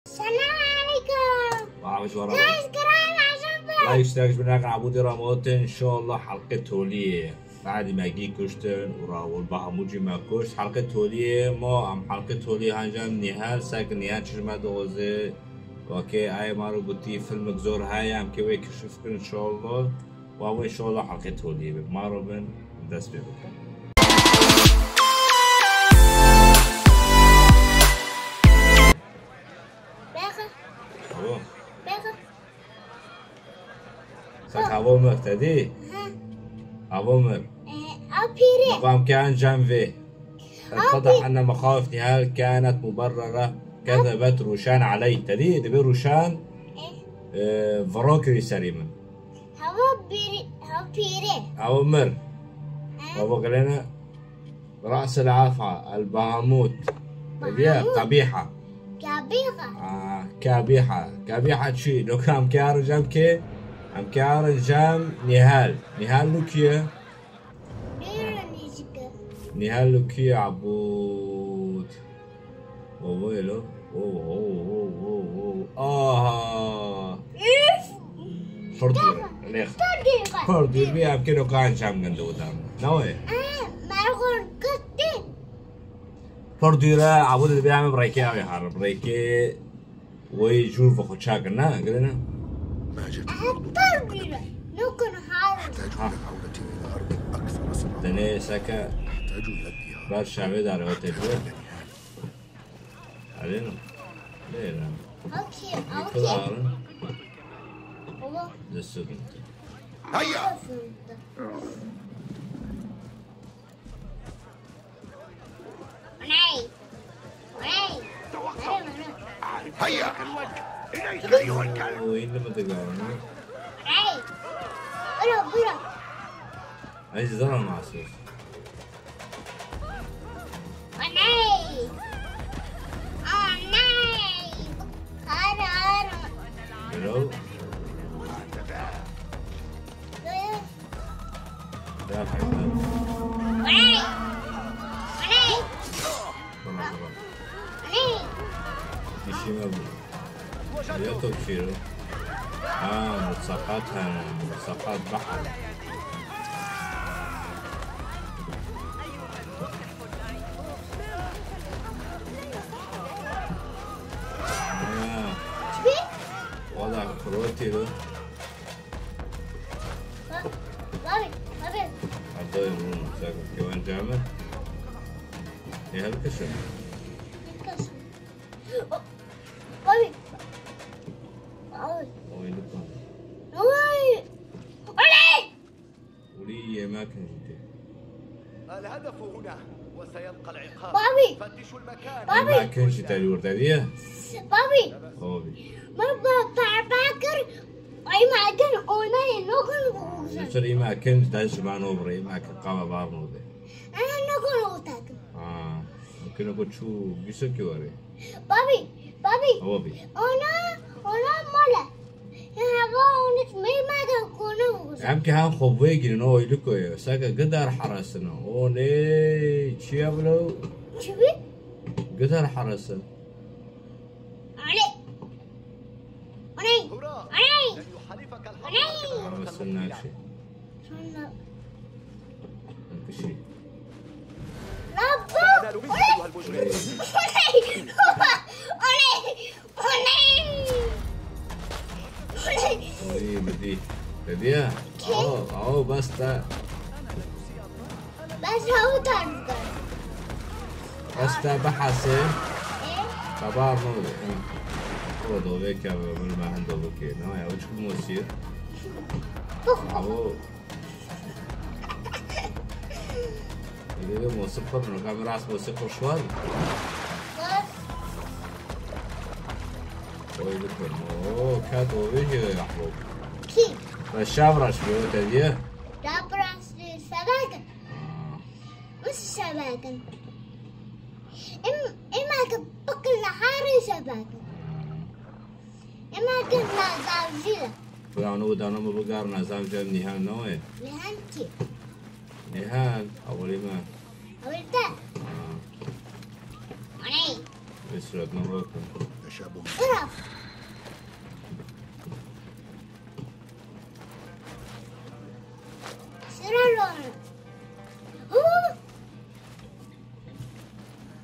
السلام عليكم. وعليكم السلام. لا يشترك بناك عبودي راموت ان شاء الله حلقة تولية بعد ما جي كشتن وراول بهموجي ما كشت حلقة تولية ما عم حلقة تولية هنجام نهال ساكن نهال شجمع دوزي اوكي اي مارو قلتي فيلم جزور هاي عم كوي كشفكن ان شاء الله وهو ان شاء الله حلقة تولية مارو بن دست بيبكن هوا مبتدي هوا مر مقام كان جنبي اتضح أن مخاوف نهال كانت مبررة كذبت روشان علي تدي دبي روشان فراكري سليما هوا مر هوا قلنا رأس العافية البهاموت قبيحة كابيحة شي لو كان كار جنبك عم كار جام نهال لوكيا نهال لوكيا عبود وويلو فردي بيها بكيلو كان جام قندو دام نوي فردي را عبود اللي بيعمل بريكي أو يحرر بريكي ويجور فخو شاكرنا قلنا ماجد نحتاج لعودة إلى أرض أكثر صراحة. دني سكا نحتاج إلى الديار. بار شعبي دار وتجور علينا لينا كلارن للسجن هيا هيا إليك أيها الكلب. وين لما تقارن عايز زرع معصوص لو ده الحيوان شيء ما بيأكل كثير ملصقات بحر وضع كروتي له عطيه يمون ساكن كيوان جامد ايه هالكشف ولي ما كان جدي الهدف هنا وسيبقى العقاب. فتشوا المكان. ما كان جدي تالي وردادية بابي نشتري ما كان داش مع نوبري ما كان قام بارنو ده ممكن أقول شو بيسكي وري هو بي عم كهان خوبيك إنه يلقوا ساكا قدر حرسنا أوني شيابلو قدر حرسنا لن يحالفك الحق. بس الناس شيء شيء سأنال منك أيها المجرم. بدي بديها بس تا بس تا بحثه طبعا هو دوبك ما عنده بكي نو يا وش كل مصير هو إذا موسيقى من الكاميرا موسيقى شوال كاتو بيجي يا حبوب الشابرش بيقول تديه مش سباكن إما كبقل نهاري سباكن إما كنا زوجية فلانو دانا مبقار نظام جاب نهال نوعي نهان كيف نهال أولي ما أولتا يسرد نراكم. تشابه. اقرب. سرعة.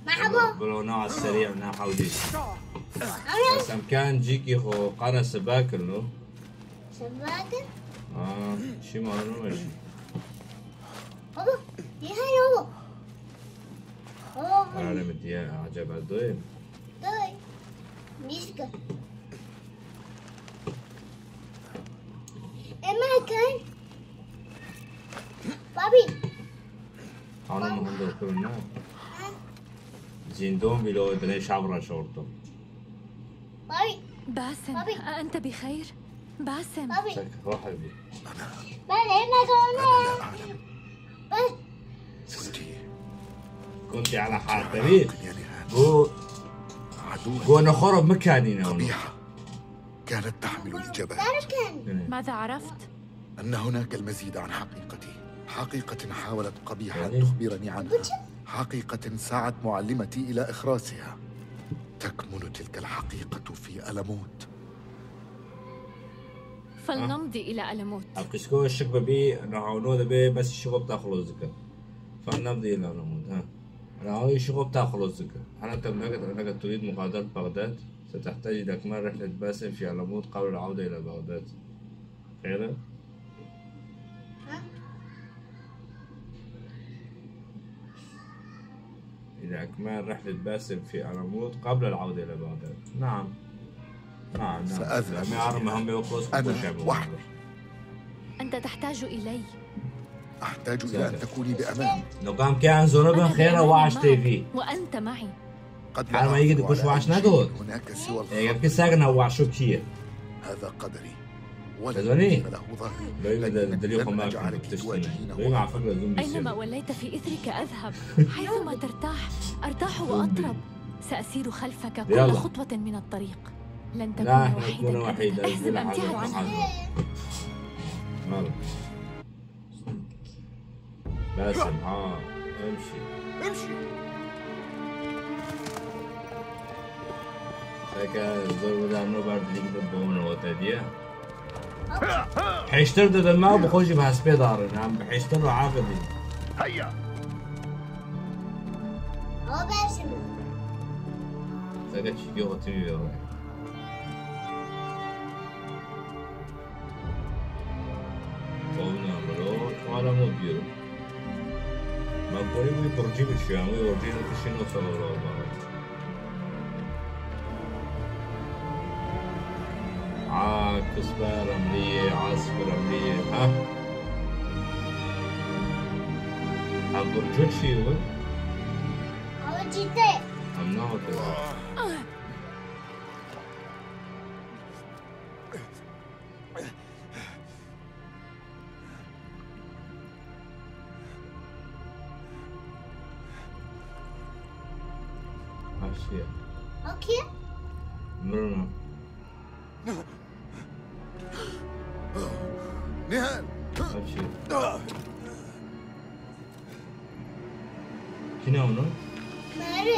مرحبا. بلونا على السريع من حاولي. بس أمكان جيكي خو قانا سباكر له. سباكر؟ شي ما أنا ماشي. بابا يا بابا. أنا مديها عجب الدوين. طيب. ميسكا. إما كان. بابي. أنا ما هندر كلنا. زيندون بلو دني شعبرة شورتو. بابي. باسم بابي. أنت بخير؟ باسم بابي. سك روح بي. بابي ما لا كنا. أعلم. بس. كنت على حالتي. يا نهال. قو نخرب مكاننا. قبيحة كانت تحمل الإجابات. تركن. ماذا عرفت؟ أن هناك المزيد عن حقيقتي، حقيقة حاولت قبيحة يعني؟ أن تخبرني عنها، حقيقة سعت معلمتي إلى إخراسها. تكمن تلك الحقيقة في ألموت. فلنمضي إلى ألموت. أبقيسكو الشك ببي نحاولو دبي بس الشغل بتاخلو الزكاة. فلنمضي إلى ألموت. أنا هاي الشغل بتاخلو الزكاة. أنت أنك تريد مغادرة بغداد. ستحتاج إلى إكمال رحلة باسم في ألموت قبل العودة إلى بغداد. خير؟ إلى إكمال رحلة باسم في ألموت قبل العودة إلى بغداد. نعم. نعم. سأذهب. أنا وحدي. أنت تحتاج إلي. أحتاج إلى أن تكوني بأمان. لو كان زونبن خير واش تي في. وأنت معي. قد حال ما يجي أعثر تكوش على واش أي شيء ندور. هناك سوى إيه الخوف. كساقنا واشو كتير. هذا قدري. تزوني؟ ولن له ظهري. لو لكن دليل لن خماك أجعلك تشتني. تواجهينه. لو مع فكرة زومبي أينما سير. وليت في إثرك أذهب. حيثما ترتاح أرتاح وأطرب. سأسير خلفك كل يلا. خطوة من الطريق. لن تكون لا احنا نكون وحيدا وحيدا. أبداً. احزم أمتعه عنها. باسم امشي. ساكا زور بدا انو بعد ليك بدون وتادية. حيشتر دد الماء بخوش بهسبي دارن عم بحيشتر وعاقدي. هيا. هو باسم. ساكا تشيكي وطيبي بيروح. قومنا عملو كمالا مديرو. ما قولي بي برجي بالشيء عمو يورجينو كشينو صلى الله عليه وسلم. كسبة رملية عاصفة رملية برجول شي هو؟ هو جيتي. I'm not أشياء. اوكي. مرنا. نهال. أشياء. كنا هنا؟ ماري.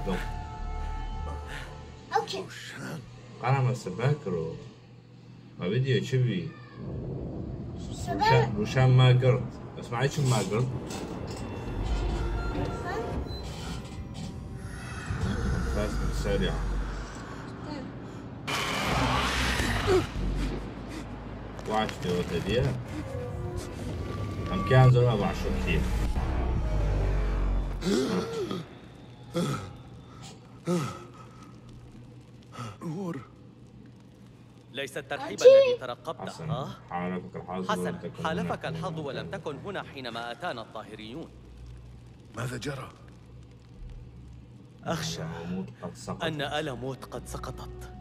دو. اوكي. أنا ما سباكرو. ما بدي أشوفي. شباب. روشان ما قرد. اسمعي شو ما قرد. فاس سريع. واش دوت ديا. أم كان زلمة بعشر كثير. نور. ليس الترحيب الذي ترقبته حسنا حالفك الحظ حسنا ولم تكن حالفك هنا. الحظ ولم تكن هنا حينما أتانا الطاهريون. ماذا جرى؟ أخشى ألموت قد سقط. أن ألموت قد سقطت.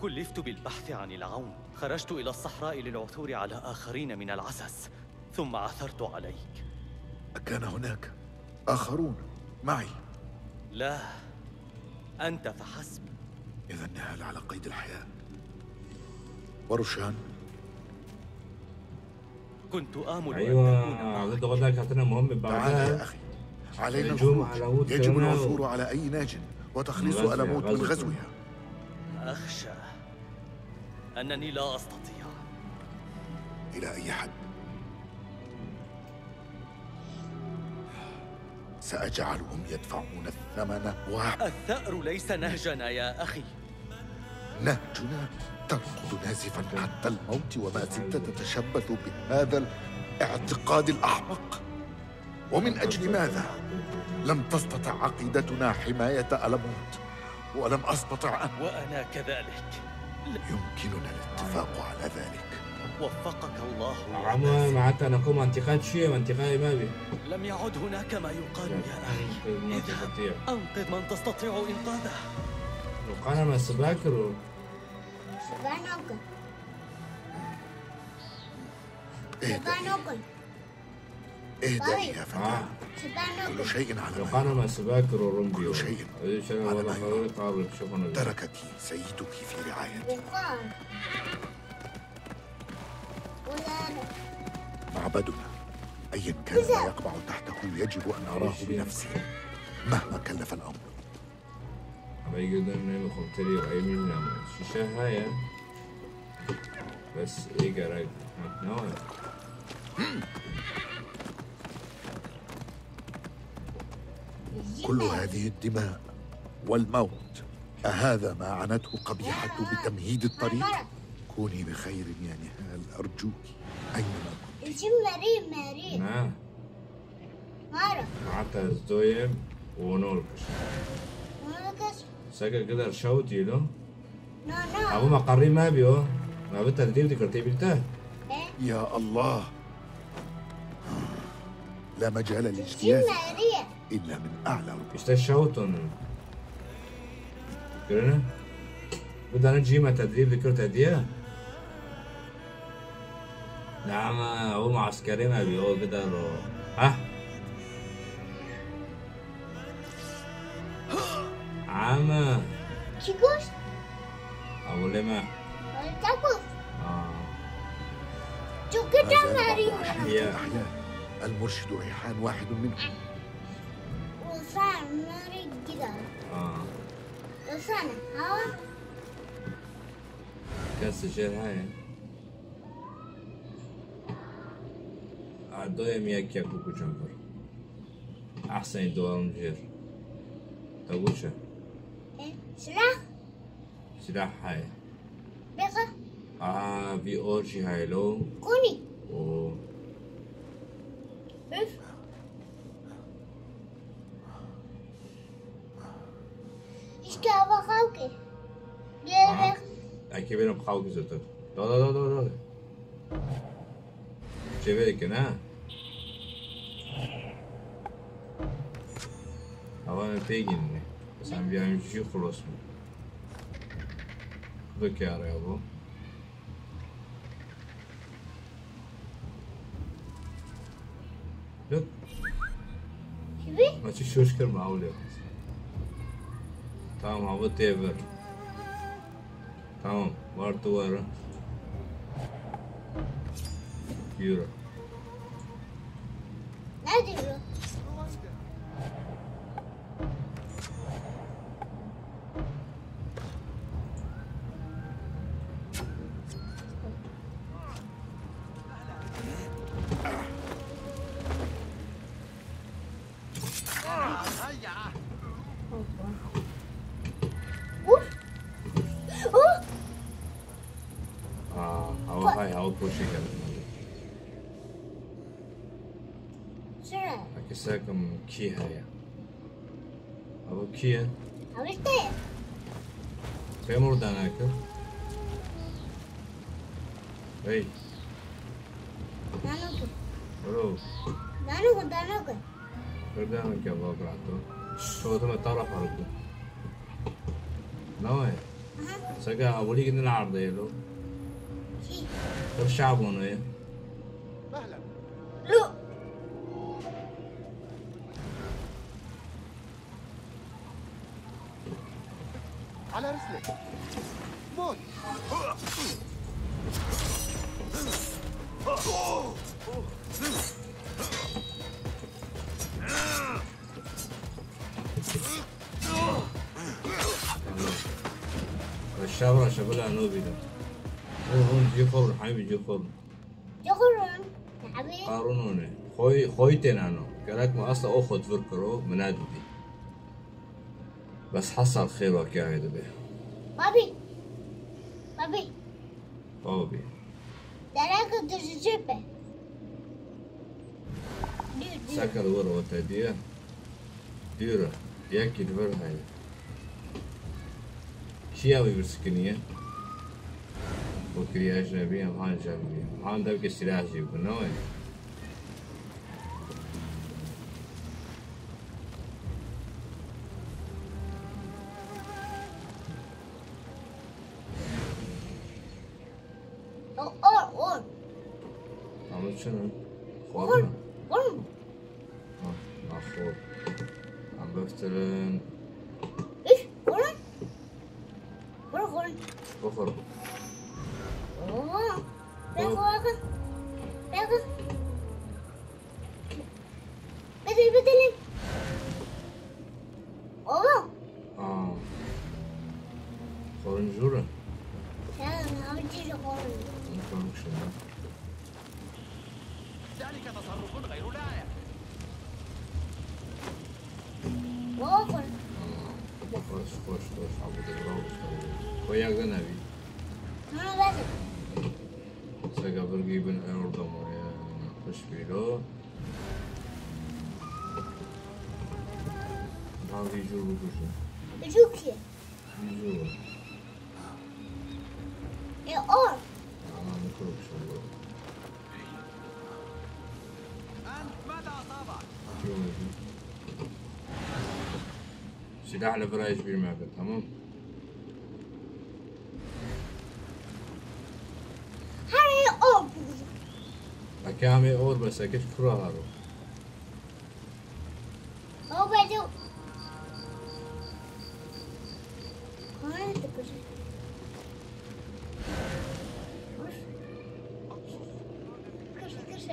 كلفت بالبحث عن العون. خرجت إلى الصحراء للعثور على آخرين من العسس ثم عثرت عليك. أكان هناك آخرون معي؟ لا، أنت فحسب. إذا نهال على قيد الحياة. وروشان؟ كنت آمل أن أيوة تكون عملت غدا كانت مهم تعال بعدها. يا أخي. علينا الهجوم الخروج. على موت يجب كرنا العثور على أي ناج وتخليص غزوها، ألموت من غزوها. غزوها. أخشى أنني لا أستطيع. إلى أي حد؟ سأجعلهم يدفعون الثمن واحد. الثأر ليس نهجنا يا أخي. نهجنا تركض نازفا حتى الموت، وما زلت تتشبث بهذا الاعتقاد الأحمق. ومن أجل ماذا؟ لم تستطع عقيدتنا حماية ألموت، ولم أستطع أن. وأنا كذلك. يمكننا الاتفاق على ذلك. وفقك الله يا عمو باسم. معناتها نقوم انتقاد شيء وانتقاد ما بي لم يعد هناك ما يقال يا أخي. اذهب أنقذ من تستطيع إنقاذه. وقانا ما سباكرو سبانوكل اهدئي سبانوكل اهدئي يا فتاة. كل سبانوكل شيء على ما وقانا ما سباكرو رمبيو كل شيء شنو على والله ما خلوني قابل شوفنا تركك سيدك في رعايته. بقار ولا أنا معبدنا أيا كان ما يقبع تحته يجب أن أراه بنفسي مهما كلف الأمر. أبي جدا نعمل خمتري وأي من نعمل شيشة هاي بس إيه جراي نوع كل هذه الدماء والموت، أهذا ما عنته قبيحة بتمهيد الطريق؟ كوني بخير يا نهال أرجوك أينما كنت. اسم ماري نعم مارا معناتها زدويم ونوركش ماركس ساكا كده رشاوتي له نو أبو ما قري ما بيو ما بالتدريب ذكرتي بلته إيه يا الله، لا مجال اسم للاجتياز ماري إلا من أعلى رتبة. إيش تشاوتون كرنا بدنا نجي ما تدريب ذكرت هدية نعم هو معسكري ما بيو كده ها عام تشيكوش أبو لما تاكوس شو ما كده زال ماري بعض عشيرة الأحياء المرشد ريحان واحد منهم. وصان ماري كده وصان هوا كاس الشير هاي عدوية مياك ياكو كوشنبر أحسن دول مجير تقولش إيه سلاح سلاح هاي بقى في أورشي هاي لو كوني و اف ايش كابا خاوكي ليه أكيد بينهم خاوك زوتر لا شبيك أنا أنا بيجين بس أنا بيعمل شيء خلاص ذكر يا أبو لا شبي ما تشوش كلمة أولى تمام هو تيبر تمام وارتو ورا يورا نادي له هو هاي هو بوشي كده سرعة أكيساكم كي هاي أبو كي عرفتي كم مردانك أي دانوكو ولو دانوكو مردانك يا بابا براتو شو ثم تعرف هربو نوعي سجى أولي كنا العرض يلو شي الشعبون إيه لو على رسلك موت. الشابرة شبلها نوبي ده هون جي خور حبيبي جي خور جخورن حبيبي قارونوني خويتين أنا قالك ما أصلا أخذ فكرو منادو دي بس حصل خير وكاعد به بابي بابي دراك تجيبه سكر ورا وتديه ديرة ياكي دبر هاي شي أوي برسكنية وكري أجنبية مهان جنبية مهان دبك السلاح جيب نوعي اور عملت شنو؟ اور خورنا اور أخور عم بفترن ايش اور بخر اوه باخذ بدل اوه خورن جورة انا بدي اقول ممكن شنو ذلك تصرف غير لائق. اوه خوش عبود الراوس وياك ذا نبي انا بس سقابر جيبن أردم ويا خوش بيلو نعم يجور بكوشن بشوكي يجور يا اور مكروك شنو أنت ماذا أصابك؟ سلاح لفرايش بالمعبد تمام هاي اور أكامي أور بس أكيد كرة هارو او بدو هاي تكوش كرش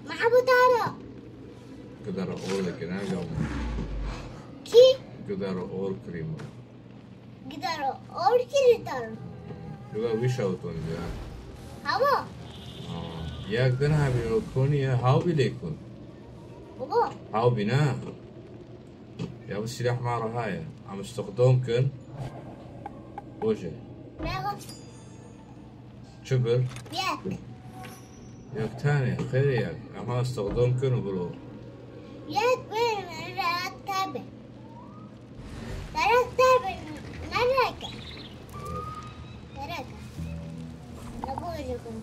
محبوطارة قدر أور لكن أنا كي قدر أور كريم قدروا اور كي تار لغا ويشاوتون جا هوا ياك دنا بيكون يا هاو بيليكون بابا هاو بنا يا ابو السلاح مع رهاية عم استخدم كن وجه بابا شبر ياك ياك تاني خير ياك أما استخدم كن وبلو ياك وين راتبه راتبه نراك أقول لكم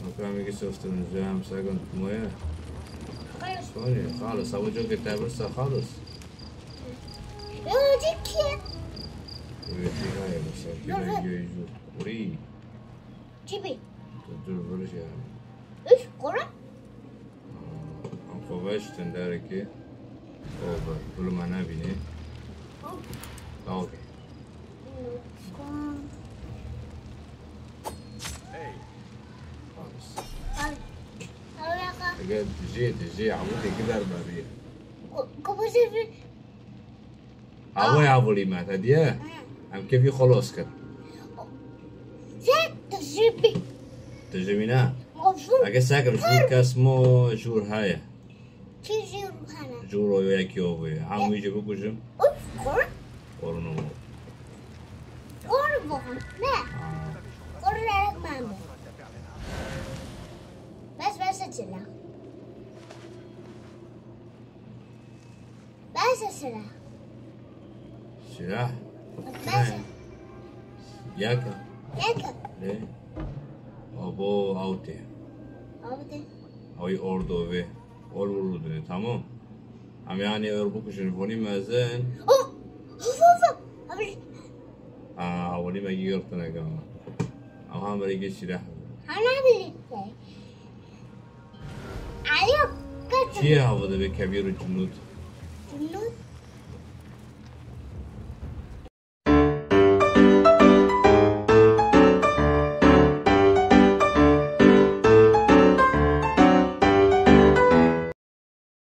وكان يجي سوست النجام ساقن مويه ثانية خالص أبو جو كتاب لسه خالص يوديك ويجي هاي بس كذا يجي وري جيبي تدور برجع إيش قرأ عم فواش تنداركي أو كل ما نبيني أوكي خالص قاعد تجي عمودي كده البابية عمو عبولي مات هديه عم كيف يخلص كده تجيبي تجمينا مفهوم أجا ساكن جور كاسمو جور هاي تيجي روحنا جورو ياكي أوبي عم يجي بكوجم إيش قرأ ورنو قربهم لا قرأ ماما بس أتلا بس أتلا سلاح بس ياكا ياك ليه أبو أوتي أبدا أوي أوردو في أول تمام عم يعني أربوك شنفوني مازن أوه أوه أبدا أولي ما يجيرتنا كمان أهم بريجي سلاح أنا أبدا عليك كتر شيء هذا بكبير الجنود جنود